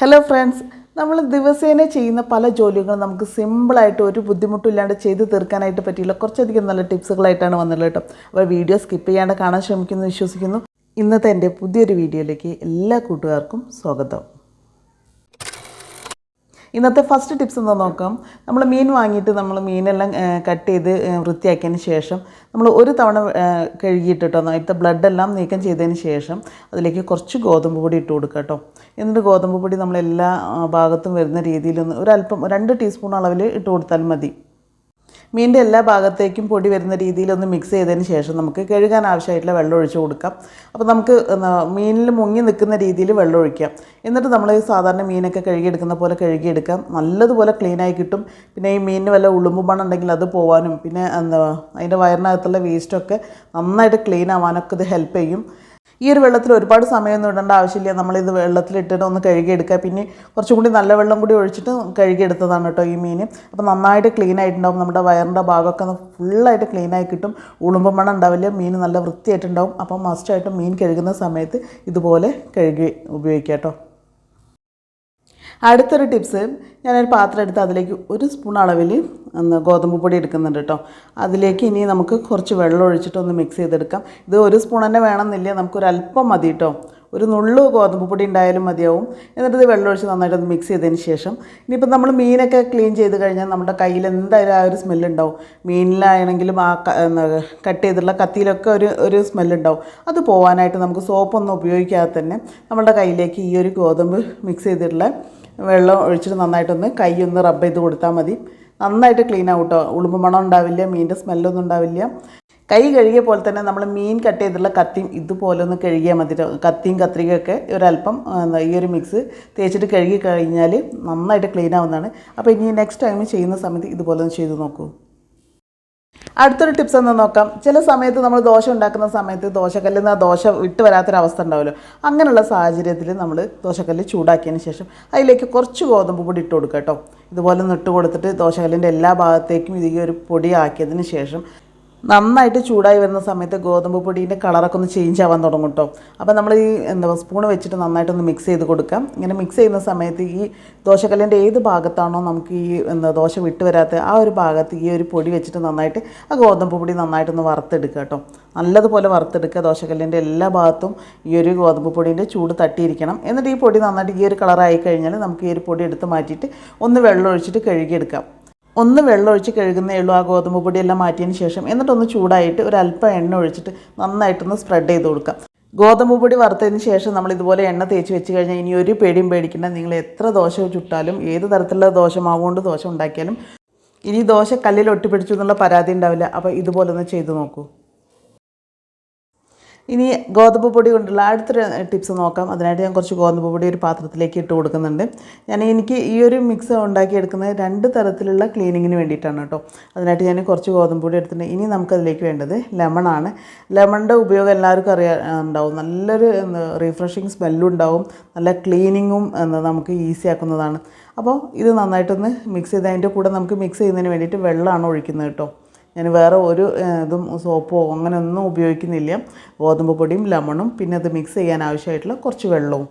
Hello friends, നമ്മൾ ദിവസേന ചെയ്യുന്ന പല ജോലികളും നമുക്ക് സിമ്പിളായിട്ട് ഒരു ബുദ്ധിമുട്ടില്ലാണ്ട് ചെയ്ത് തീർക്കാനായിട്ട് പറ്റിയുള്ള കുറച്ചധികം നല്ല ടിപ്സുകളായിട്ടാണ് വന്നുള്ളത് കേട്ടോ. അപ്പോൾ വീഡിയോ സ്കിപ്പ് ചെയ്യാണ്ട് കാണാൻ ശ്രമിക്കുന്നു വിശ്വസിക്കുന്നു. ഇന്നത്തെ എൻ്റെ പുതിയൊരു വീഡിയോയിലേക്ക് എല്ലാ കൂട്ടുകാർക്കും സ്വാഗതം. ഇന്നത്തെ ഫസ്റ്റ് ടിപ്സ് എന്താ നോക്കാം. നമ്മൾ മീൻ വാങ്ങിയിട്ട് നമ്മൾ മീനെല്ലാം കട്ട് ചെയ്ത് വൃത്തിയാക്കിയതിന് ശേഷം നമ്മൾ ഒരു തവണ കഴുകിയിട്ടോ അതിലത്തെ ബ്ലഡെല്ലാം നീക്കം ചെയ്തതിന് ശേഷം അതിലേക്ക് കുറച്ച് ഗോതമ്പ് പൊടി ഇട്ട് കൊടുക്കുക കേട്ടോ. എന്നിട്ട് ഗോതമ്പ് പൊടി നമ്മൾ എല്ലാ ഭാഗത്തും വരുന്ന രീതിയിലൊന്ന് ഒരല്പം 2 ടീസ്പൂൺ അളവിൽ ഇട്ട് കൊടുത്താൽ മതി. മീനിൻ്റെ എല്ലാ ഭാഗത്തേക്കും പൊടി വരുന്ന രീതിയിലൊന്ന് മിക്സ് ചെയ്തതിന് ശേഷം നമുക്ക് കഴുകാൻ ആവശ്യമായിട്ടുള്ള വെള്ളം ഒഴിച്ച് കൊടുക്കാം. അപ്പോൾ നമുക്ക് മീനിൽ മുങ്ങി നിൽക്കുന്ന രീതിയിൽ വെള്ളം ഒഴിക്കാം. എന്നിട്ട് നമ്മൾ സാധാരണ മീനൊക്കെ കഴുകിയെടുക്കുന്ന പോലെ കഴുകിയെടുക്കാം. നല്ലതുപോലെ ക്ലീനായി കിട്ടും. പിന്നെ ഈ മീനിന് വല്ല ഉളുമ്പ് മണം ഉണ്ടെങ്കിൽ അത് പോകാനും പിന്നെ അതിൻ്റെ വയറിനകത്തുള്ള വേസ്റ്റൊക്കെ നന്നായിട്ട് ക്ലീൻ ആവാനൊക്കെ ഇത് ഹെൽപ്പ് ചെയ്യും. ഈ ഒരു വെള്ളത്തിൽ ഒരുപാട് സമയമൊന്നും ഇടേണ്ട ആവശ്യമില്ല. നമ്മളിത് വെള്ളത്തിലിട്ടിട്ട് ഒന്ന് കഴുകിയെടുക്കുക. പിന്നെ കുറച്ചും കൂടി നല്ല വെള്ളം കൂടി ഒഴിച്ചിട്ട് കഴുകിയെടുത്തതാണ് കേട്ടോ ഈ മീൻ. അപ്പോൾ നന്നായിട്ട് ക്ലീൻ ആയിട്ടുണ്ടാവും. നമ്മുടെ വയറിൻ്റെ ഭാഗമൊക്കെ ഫുള്ളായിട്ട് ക്ലീനായി കിട്ടും. ഉളുമ്പ് മണം ഉണ്ടാവില്ല. മീൻ നല്ല വൃത്തിയായിട്ടുണ്ടാവും. അപ്പം മസ്റ്റായിട്ടും മീൻ കഴുകുന്ന സമയത്ത് ഇതുപോലെ കഴുകി ഉപയോഗിക്കാം കേട്ടോ. അടുത്തൊരു ടിപ്സ്, ഞാനൊരു പാത്രം എടുത്ത് അതിലേക്ക് 1 സ്പൂൺ അളവിൽ ഗോതമ്പ് പൊടി എടുക്കുന്നുണ്ട് കേട്ടോ. അതിലേക്ക് ഇനി നമുക്ക് കുറച്ച് വെള്ളം ഒഴിച്ചിട്ട് ഒന്ന് മിക്സ് ചെയ്തെടുക്കാം. ഇത് 1 സ്പൂൺ തന്നെ വേണമെന്നില്ല, നമുക്കൊരല്പം മതി കേട്ടോ. ഒരു നുള്ളു ഗോതമ്പ് പൊടി ഉണ്ടായാലും മതിയാവും. എന്നിട്ട് ഇത് വെള്ളം ഒഴിച്ച് നന്നായിട്ടൊന്ന് മിക്സ് ചെയ്തതിന് ശേഷം ഇനിയിപ്പോൾ നമ്മൾ മീനൊക്കെ ക്ലീൻ ചെയ്ത് കഴിഞ്ഞാൽ നമ്മുടെ കയ്യിൽ എന്തായാലും ആ ഒരു സ്മെല്ലുണ്ടാവും. മീനിലാണെങ്കിലും ആ കട്ട് ചെയ്തിട്ടുള്ള കത്തിയിലൊക്കെ ഒരു സ്മെല്ലുണ്ടാവും. അത് പോകാനായിട്ട് നമുക്ക് സോപ്പൊന്നും ഉപയോഗിക്കാതെ തന്നെ നമ്മുടെ കയ്യിലേക്ക് ഈ ഒരു ഗോതമ്പ് മിക്സ് ചെയ്തിട്ടുള്ള വെള്ളം ഒഴിച്ചിട്ട് നന്നായിട്ടൊന്ന് കൈ ഒന്ന് റബ്ബ് ചെയ്ത് കൊടുത്താൽ മതി. നന്നായിട്ട് ക്ലീൻ ആവും കേട്ടോ. ഉളുമ്പ് മണം ഉണ്ടാവില്ല, മീനിൻ്റെ സ്മെല്ലൊന്നും ഉണ്ടാവില്ല. കൈ കഴുകിയ പോലെ തന്നെ നമ്മൾ മീൻ കട്ട് ചെയ്തിട്ടുള്ള കത്തിയും ഇതുപോലെ ഒന്ന് കഴുകിയാൽ മതി. കത്തിയും കത്രികയൊക്കെ ഒരല്പം ഈ ഒരു മിക്സ് തേച്ചിട്ട് കഴുകി കഴിഞ്ഞാൽ നന്നായിട്ട് ക്ലീൻ ആവുന്നതാണ്. അപ്പോൾ ഇനി നെക്സ്റ്റ് ടൈം ചെയ്യുന്ന സമയത്ത് ഇതുപോലെ ഒന്ന് ചെയ്ത് നോക്കൂ. അടുത്തൊരു ടിപ്സ് എന്ന് നോക്കാം. ചില സമയത്ത് നമ്മൾ ദോശ ഉണ്ടാക്കുന്ന സമയത്ത് ദോശക്കല്ലിൽ നിന്ന് ആ ദോശ വിട്ട് വരാത്തൊരവസ്ഥ ഉണ്ടാവുമല്ലോ. അങ്ങനെയുള്ള സാഹചര്യത്തിൽ നമ്മൾ ദോശക്കല്ല് ചൂടാക്കിയതിന് ശേഷം അതിലേക്ക് കുറച്ച് ഗോതമ്പ് പൊടി ഇട്ട് കൊടുക്കുക കേട്ടോ. ഇതുപോലെ ഒന്ന് ഇട്ട് കൊടുത്തിട്ട് ദോശക്കല്ലിൻ്റെ എല്ലാ ഭാഗത്തേക്കും ഈ ഒരു പൊടി ആക്കിയതിന് ശേഷം നന്നായിട്ട് ചൂടായി വരുന്ന സമയത്ത് ഗോതമ്പ് പൊടീൻ്റെ കളറൊക്കെ ഒന്ന് ചേഞ്ച് ആവാൻ തുടങ്ങും കേട്ടോ. അപ്പോൾ നമ്മൾ ഈ സ്പൂൺ വെച്ചിട്ട് നന്നായിട്ടൊന്ന് മിക്സ് ചെയ്ത് കൊടുക്കാം. ഇങ്ങനെ മിക്സ് ചെയ്യുന്ന സമയത്ത് ഈ ദോശക്കല്ലിൻ്റെ ഏത് ഭാഗത്താണോ നമുക്ക് ഈ ദോശ വിട്ട് വരാത്ത ആ ഒരു ഭാഗത്ത് ഈ ഒരു പൊടി വെച്ചിട്ട് നന്നായിട്ട് ആ ഗോതമ്പ് പൊടി നന്നായിട്ടൊന്ന് വറുത്തെടുക്കുക കേട്ടോ. നല്ലതുപോലെ വറുത്തെടുക്കുക. ദോശക്കല്ലിൻ്റെ എല്ലാ ഭാഗത്തും ഈ ഒരു ഗോതമ്പ് പൊടീൻ്റെ ചൂട് തട്ടിയിരിക്കണം. എന്നിട്ട് ഈ പൊടി നന്നായിട്ട് ഈ ഒരു കളറായി കഴിഞ്ഞാൽ നമുക്ക് ഈ ഒരു പൊടി എടുത്ത് മാറ്റിയിട്ട് ഒന്ന് വെള്ളം ഒഴിച്ചിട്ട് കഴുകിയെടുക്കാം. ഒന്ന് വെള്ളം ഒഴിച്ച് കഴുകുന്നേ ഉള്ളൂ. ആ ഗോതമ്പ് പൊടിയെല്ലാം മാറ്റിയതിന് ശേഷം എന്നിട്ടൊന്ന് ചൂടായിട്ട് ഒരല്പം എണ്ണ ഒഴിച്ചിട്ട് നന്നായിട്ടൊന്ന് സ്പ്രെഡ് ചെയ്ത് കൊടുക്കാം. ഗോതമ്പ് പൊടി വറുത്തതിന് ശേഷം നമ്മൾ ഇതുപോലെ എണ്ണ തേച്ച് വെച്ച് കഴിഞ്ഞാൽ ഇനി ഒരു പേടിയും പേടിക്കേണ്ട. നിങ്ങൾ എത്ര ദോശ ചുട്ടാലും ഏത് തരത്തിലുള്ള ദോശമാവ് കൊണ്ട് ദോശ ഉണ്ടാക്കിയാലും ഇനി ദോശ കല്ലിൽ ഒട്ടിപ്പിടിച്ചു എന്നുള്ള പരാതി ഉണ്ടാവില്ല. അപ്പോൾ ഇതുപോലെ ഒന്ന് ചെയ്ത് നോക്കൂ. ഇനി ഗോതമ്പ് പൊടി കൊണ്ടുള്ള അടുത്തൊരു ടിപ്സ് നോക്കാം. അതിനായിട്ട് ഞാൻ കുറച്ച് ഗോതമ്പ് പൊടി ഒരു പാത്രത്തിലേക്ക് ഇട്ട് കൊടുക്കുന്നുണ്ട്. എനിക്ക് ഈ ഒരു മിക്സ് ഉണ്ടാക്കിയെടുക്കുന്നത് 2 തരത്തിലുള്ള ക്ലീനിങ്ങിന് വേണ്ടിയിട്ടാണ് കേട്ടോ. അതിനായിട്ട് ഞാൻ കുറച്ച് ഗോതമ്പ് പൊടി എടുത്തിട്ടുണ്ട്. ഇനി നമുക്കതിലേക്ക് വേണ്ടത് ലെമണാണ്. ലെമണിൻ്റെ ഉപയോഗം എല്ലാവർക്കും ഉണ്ടാവും. നല്ലൊരു റീഫ്രഷിങ് സ്മെല്ലും ഉണ്ടാവും. നല്ല ക്ലീനിങ്ങും നമുക്ക് ഈസി ആക്കുന്നതാണ്. അപ്പോൾ ഇത് നന്നായിട്ടൊന്ന് മിക്സ് ചെയ്ത് അതിൻ്റെ കൂടെ നമുക്ക് മിക്സ് ചെയ്യുന്നതിന് വേണ്ടിയിട്ട് വെള്ളമാണ് ഒഴിക്കുന്നത് കേട്ടോ. ഞാൻ വേറെ ഒരു സോപ്പോ അങ്ങനെ ഒന്നും ഉപയോഗിക്കുന്നില്ല. ഗോതമ്പ് പൊടിയും ലെമണും പിന്നെ അത് മിക്സ് ചെയ്യാൻ ആവശ്യമായിട്ടുള്ള കുറച്ച് വെള്ളവും.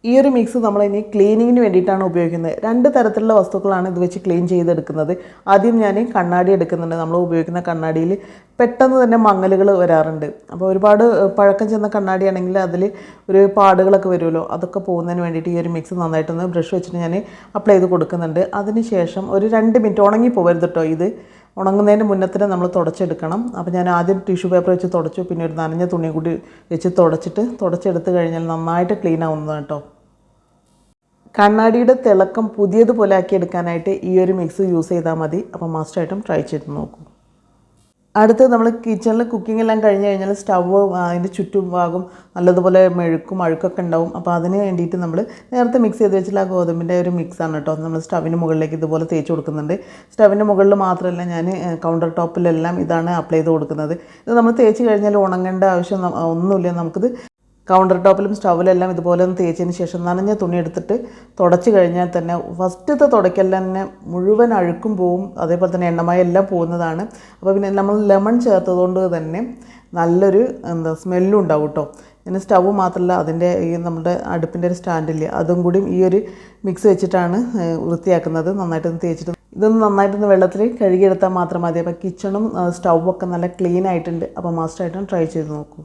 ഈ ഒരു മിക്സ് നമ്മളിനി ക്ലീനിങ്ങിന് വേണ്ടിയിട്ടാണ് ഉപയോഗിക്കുന്നത്. 2 തരത്തിലുള്ള വസ്തുക്കളാണ് ഇത് വെച്ച് ക്ലീൻ ചെയ്തെടുക്കുന്നത്. ആദ്യം ഞാൻ കണ്ണാടി എടുക്കുന്നുണ്ട്. നമ്മൾ ഉപയോഗിക്കുന്ന കണ്ണാടിയിൽ പെട്ടെന്ന് തന്നെ മങ്ങലുകൾ വരാറുണ്ട്. അപ്പോൾ ഒരുപാട് പഴക്കം ചെന്ന കണ്ണാടിയാണെങ്കിൽ അതിൽ ഒരു പാടുകളൊക്കെ വരുമല്ലോ. അതൊക്കെ പോകുന്നതിന് വേണ്ടിയിട്ട് ഈ ഒരു മിക്സ് നന്നായിട്ടൊന്ന് ബ്രഷ് വെച്ചിട്ട് ഞാൻ അപ്ലൈ ചെയ്ത് കൊടുക്കുന്നുണ്ട്. അതിന് ശേഷം ഒരു 2 മിനിറ്റ് ഉണങ്ങി പോകരുത് കേട്ടോ. ഇത് ഉണങ്ങുന്നതിന് മുന്നേ തന്നെ നമ്മൾ തുടച്ചെടുക്കണം. അപ്പോൾ ഞാൻ ആദ്യം ടിഷ്യൂ പേപ്പർ വെച്ച് തുടച്ചു. പിന്നെ ഒരു നനഞ്ഞ തുണി കൂടി വെച്ച് തുടച്ചെടുത്ത് കഴിഞ്ഞാൽ നന്നായിട്ട് ക്ലീൻ ആവുന്നതാണ് കേട്ടോ. കണ്ണാടിയുടെ തിളക്കം പുതിയതുപോലെ ആക്കിയെടുക്കാനായിട്ട് ഈ ഒരു മിക്സ് യൂസ് ചെയ്താൽ മതി. അപ്പോൾ മസ്റ്റായിട്ടും ട്രൈ ചെയ്ത് നോക്കൂ. അടുത്ത് നമ്മൾ കിച്ചണിൽ കുക്കിംഗ് എല്ലാം കഴിഞ്ഞ് കഴിഞ്ഞാൽ സ്റ്റവ് അതിൻ്റെ ചുറ്റും ഭാഗം നല്ലതുപോലെ അഴുക്കൊക്കെ ഉണ്ടാവും. അപ്പോൾ അതിന് വേണ്ടിയിട്ട് നമ്മൾ നേരത്തെ മിക്സ് ചെയ്ത് വെച്ചിട്ടുള്ള ആ ഗോതമ്പിൻ്റെ ഒരു മിക്സാണ് കേട്ടോ നമ്മൾ സ്റ്റവിന് മുകളിലേക്ക് ഇതുപോലെ തേച്ച് കൊടുക്കുന്നുണ്ട്. സ്റ്റവിന് മുകളിൽ മാത്രമല്ല ഞാൻ കൗണ്ടർ ടോപ്പിലെല്ലാം ഇതാണ് അപ്ലൈ ചെയ്ത് കൊടുക്കുന്നത്. ഇത് നമ്മൾ തേച്ച് കഴിഞ്ഞാൽ ഉണങ്ങേണ്ട ആവശ്യം ഒന്നുമില്ല. നമുക്കിത് കൗണ്ടർ ടോപ്പിലും സ്റ്റൗവിലെല്ലാം ഇതുപോലെ ഒന്ന് തേച്ചതിന് ശേഷം നനഞ്ഞ തുണി എടുത്തിട്ട് തുടച്ച് കഴിഞ്ഞാൽ തന്നെ ഫസ്റ്റത്തെ തുടയ്ക്കൽ തന്നെ മുഴുവൻ അഴുക്കും പോവും. അതേപോലെ തന്നെ എണ്ണമയം എല്ലാം പോകുന്നതാണ്. അപ്പോൾ പിന്നെ നമ്മൾ ലെമൺ ചേർത്തതുകൊണ്ട് തന്നെ നല്ലൊരു സ്മെല്ലും ഉണ്ടാവും കേട്ടോ. പിന്നെ സ്റ്റവ് മാത്രമല്ല അതിൻ്റെ ഈ നമ്മുടെ അടുപ്പിൻ്റെ ഒരു സ്റ്റാൻഡില്ലേ അതും കൂടി ഈ ഒരു മിക്സ് വെച്ചിട്ടാണ് വൃത്തിയാക്കുന്നത്. നന്നായിട്ടൊന്ന് തേച്ചിട്ട് ഇതൊന്ന് നന്നായിട്ടൊന്ന് വെള്ളത്തിൽ കഴുകിയെടുത്താൽ മാത്രം മതി. അപ്പോൾ കിച്ചണും സ്റ്റൗവൊക്കെ നല്ല ക്ലീൻ ആയിട്ടുണ്ട്. അപ്പോൾ മസ്റ്റായിട്ടും ട്രൈ ചെയ്ത് നോക്കൂ.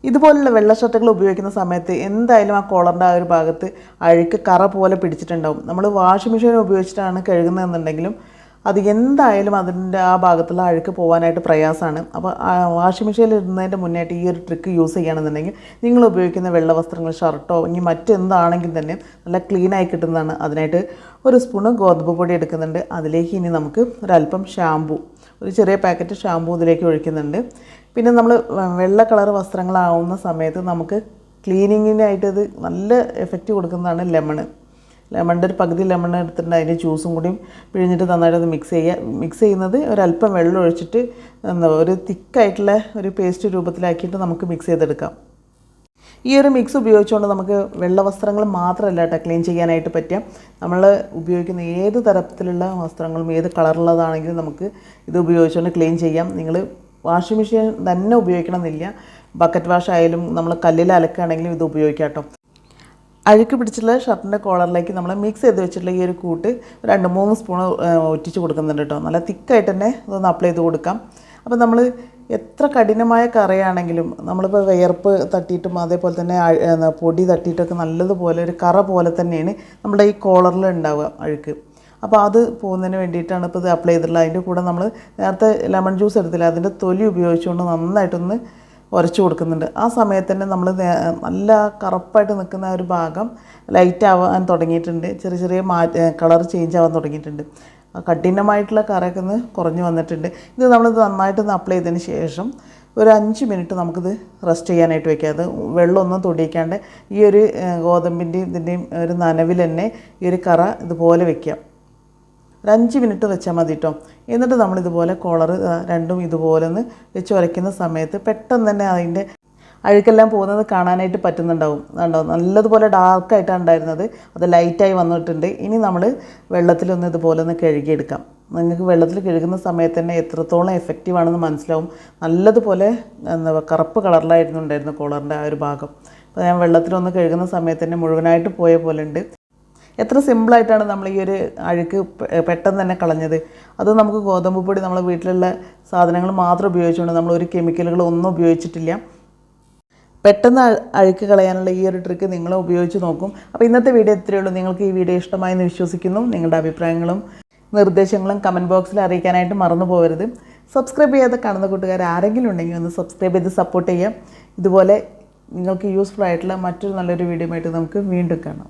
ഇതുപോലുള്ള വെള്ള ഷർട്ടുകൾ ഉപയോഗിക്കുന്ന സമയത്ത് എന്തായാലും ആ കോളറിൻ്റെ ആ ഒരു ഭാഗത്ത് അഴുക്ക് കറ പോലെ പിടിച്ചിട്ടുണ്ടാവും. നമ്മൾ വാഷിംഗ് മെഷീൻ ഉപയോഗിച്ചിട്ടാണ് കഴുകുന്നതെന്നുണ്ടെങ്കിലും അത് എന്തായാലും അതിൻ്റെ ആ ഭാഗത്തുള്ള അഴുക്ക് പോകാനായിട്ട് പ്രയാസമാണ്. അപ്പോൾ വാഷിംഗ് മെഷീനിൽ ഇടുന്നതിൻ്റെ മുന്നായിട്ട് ഈ ഒരു ട്രിക്ക് യൂസ് ചെയ്യുകയാണെന്നുണ്ടെങ്കിൽ നിങ്ങൾ ഉപയോഗിക്കുന്ന വെള്ള വസ്ത്രങ്ങൾ, ഷർട്ടോ ഇനി മറ്റെന്താണെങ്കിൽ തന്നെ നല്ല ക്ലീനായി കിട്ടുന്നതാണ്. അതിനായിട്ട് ഒരു സ്പൂണ് ഗോതമ്പ് പൊടി എടുക്കുന്നുണ്ട്. അതിലേക്ക് ഇനി നമുക്ക് ഒരല്പം ഷാമ്പു, ഒരു ചെറിയ പാക്കറ്റ് ഷാമ്പു ഇതിലേക്ക് ഒഴിക്കുന്നുണ്ട്. പിന്നെ നമ്മൾ വെള്ള കളർ വസ്ത്രങ്ങളാവുന്ന സമയത്ത് നമുക്ക് ക്ലീനിങ്ങിനായിട്ട് ഇത് നല്ല എഫക്റ്റ് കൊടുക്കുന്നതാണ് ലെമണിൻ്റെ ഒരു പകുതി ലെമൺ എടുത്തിട്ടുണ്ട്. അതിൻ്റെ ജ്യൂസും കൂടിയും പിഴിഞ്ഞിട്ട് നന്നായിട്ടത് മിക്സ് ചെയ്യുന്നത് ഒരല്പം വെള്ളം ഒഴിച്ചിട്ട് ഒരു തിക്കായിട്ടുള്ള ഒരു പേസ്റ്റ് രൂപത്തിലാക്കിയിട്ട് നമുക്ക് മിക്സ് ചെയ്തെടുക്കാം. ഈ ഒരു മിക്സ് ഉപയോഗിച്ചുകൊണ്ട് നമുക്ക് വെള്ള വസ്ത്രങ്ങൾ മാത്രമല്ല കേട്ടോ ക്ലീൻ ചെയ്യാനായിട്ട് പറ്റുക. നമ്മൾ ഉപയോഗിക്കുന്ന ഏത് തരത്തിലുള്ള വസ്ത്രങ്ങളും ഏത് കളറുള്ളതാണെങ്കിലും നമുക്ക് ഇത് ഉപയോഗിച്ചുകൊണ്ട് ക്ലീൻ ചെയ്യാം. നിങ്ങൾ വാഷിംഗ് മെഷീൻ തന്നെ ഉപയോഗിക്കണമെന്നില്ല. ബക്കറ്റ് വാഷ് ആയാലും നമ്മൾ കല്ലിൽ അലക്കുകയാണെങ്കിലും ഇത് ഉപയോഗിക്കാം കേട്ടോ. അഴുക്ക് പിടിച്ചിട്ടുള്ള ഷർട്ടിൻ്റെ കോളറിലേക്ക് നമ്മൾ മിക്സ് ചെയ്ത് വെച്ചിട്ടുള്ള ഈ ഒരു കൂട്ട് 2-3 സ്പൂൺ ഒറ്റിച്ച് കൊടുക്കുന്നുണ്ട് കേട്ടോ. നല്ല തിക്കായിട്ട് തന്നെ അതൊന്ന് അപ്ലൈ ചെയ്ത് കൊടുക്കാം. അപ്പോൾ നമ്മൾ എത്ര കഠിനമായ കറയാണെങ്കിലും നമ്മളിപ്പോൾ വിയർപ്പ് തട്ടിയിട്ടും അതേപോലെ തന്നെ പൊടി തട്ടിയിട്ടൊക്കെ നല്ലതുപോലെ ഒരു കറ പോലെ തന്നെയാണ് നമ്മുടെ ഈ കോളറിൽ ഉണ്ടാവുക അഴുക്ക്. അപ്പോൾ അത് പോകുന്നതിന് വേണ്ടിയിട്ടാണ് ഇപ്പോൾ ഇത് അപ്ലൈ ചെയ്തിട്ടുള്ളത്. അതിൻ്റെ കൂടെ നമ്മൾ നേരത്തെ ലെമൺ ജ്യൂസ് എടുത്തില്ല, അതിൻ്റെ തൊലി ഉപയോഗിച്ചുകൊണ്ട് നന്നായിട്ടൊന്ന് ഉരച്ച് കൊടുക്കുന്നുണ്ട്. ആ സമയത്ത് തന്നെ നമ്മൾ നല്ല കറുപ്പായിട്ട് നിൽക്കുന്ന ഒരു ഭാഗം ലൈറ്റ് ആവാൻ തുടങ്ങിയിട്ടുണ്ട്. ചെറിയ ചെറിയ കളർ ചേഞ്ച് ആവാൻ തുടങ്ങിയിട്ടുണ്ട്. കഠിനമായിട്ടുള്ള കറയൊക്കെ ഒന്ന് കുറഞ്ഞ് വന്നിട്ടുണ്ട്. ഇത് നമ്മളിത് നന്നായിട്ടൊന്ന് അപ്ലൈ ചെയ്തതിന് ശേഷം ഒരു 5 മിനിറ്റ് നമുക്കിത് റെസ്റ്റ് ചെയ്യാനായിട്ട് വയ്ക്കാം. അത് വെള്ളമൊന്നും തൊടിയിക്കാണ്ട് ഈ ഒരു ഗോതമ്പിൻ്റെയും ഇതിൻ്റെയും ഒരു നനവിൽ തന്നെ ഈ ഒരു കറ ഇതുപോലെ വയ്ക്കാം. ഒരു 5 മിനിറ്റ് വെച്ചാൽ മതി കേട്ടോ. എന്നിട്ട് നമ്മളിതുപോലെ കോളർ രണ്ടും ഇതുപോലെ ഒന്ന് വെച്ച് ഉരയ്ക്കുന്ന സമയത്ത് പെട്ടെന്ന് തന്നെ അതിൻ്റെ അഴുക്കെല്ലാം പോകുന്നത് കാണാനായിട്ട് പറ്റുന്നുണ്ടാവും. കണ്ടോ, നല്ലതുപോലെ ഡാർക്കായിട്ടാണ് ഉണ്ടായിരുന്നത്, അത് ലൈറ്റായി വന്നിട്ടുണ്ട്. ഇനി നമ്മൾ വെള്ളത്തിലൊന്ന് ഇതുപോലെ ഒന്ന് കഴുകിയെടുക്കാം. നിങ്ങൾക്ക് വെള്ളത്തിൽ കഴുകുന്ന സമയത്ത് തന്നെ എത്രത്തോളം എഫക്റ്റീവ് ആണെന്ന് മനസ്സിലാവും. നല്ലതുപോലെ കറുപ്പ് കളറിലായിരുന്നു ഉണ്ടായിരുന്നു കോളറിൻ്റെ ആ ഒരു ഭാഗം. അപ്പോൾ ഞാൻ വെള്ളത്തിലൊന്ന് കഴുകുന്ന സമയത്ത് തന്നെ മുഴുവനായിട്ട് പോയ പോലെ ഉണ്ട്. എത്ര സിമ്പിളായിട്ടാണ് നമ്മൾ ഈ ഒരു അഴുക്ക് പെട്ടെന്ന് തന്നെ കളഞ്ഞത്. അത് നമുക്ക് ഗോതമ്പ് പൊടി നമ്മളെ വീട്ടിലുള്ള സാധനങ്ങൾ മാത്രം ഉപയോഗിച്ചുകൊണ്ട് നമ്മൾ ഒരു കെമിക്കലുകളൊന്നും ഉപയോഗിച്ചിട്ടില്ല. പെട്ടെന്ന് അഴുക്ക് കളയാനുള്ള ഈ ഒരു ട്രിക്ക് നിങ്ങൾ ഉപയോഗിച്ച് നോക്കും. അപ്പോൾ ഇന്നത്തെ വീഡിയോ ഇത്രയേ ഉള്ളൂ. നിങ്ങൾക്ക് ഈ വീഡിയോ ഇഷ്ടമായെന്ന് വിശ്വസിക്കുന്നു. നിങ്ങളുടെ അഭിപ്രായങ്ങളും നിർദ്ദേശങ്ങളും കമൻറ്റ് ബോക്സിൽ അറിയിക്കാനായിട്ട് മറന്നു പോകരുത്. സബ്സ്ക്രൈബ് ചെയ്യാതെ കാണുന്ന കൂട്ടുകാർ ആരെങ്കിലും ഉണ്ടെങ്കിൽ ഒന്ന് സബ്സ്ക്രൈബ് ചെയ്ത് സപ്പോർട്ട് ചെയ്യാം. ഇതുപോലെ നിങ്ങൾക്ക് യൂസ്ഫുൾ ആയിട്ടുള്ള മറ്റൊരു നല്ലൊരു വീഡിയോ ആയിട്ട് നമുക്ക് വീണ്ടും കാണാം.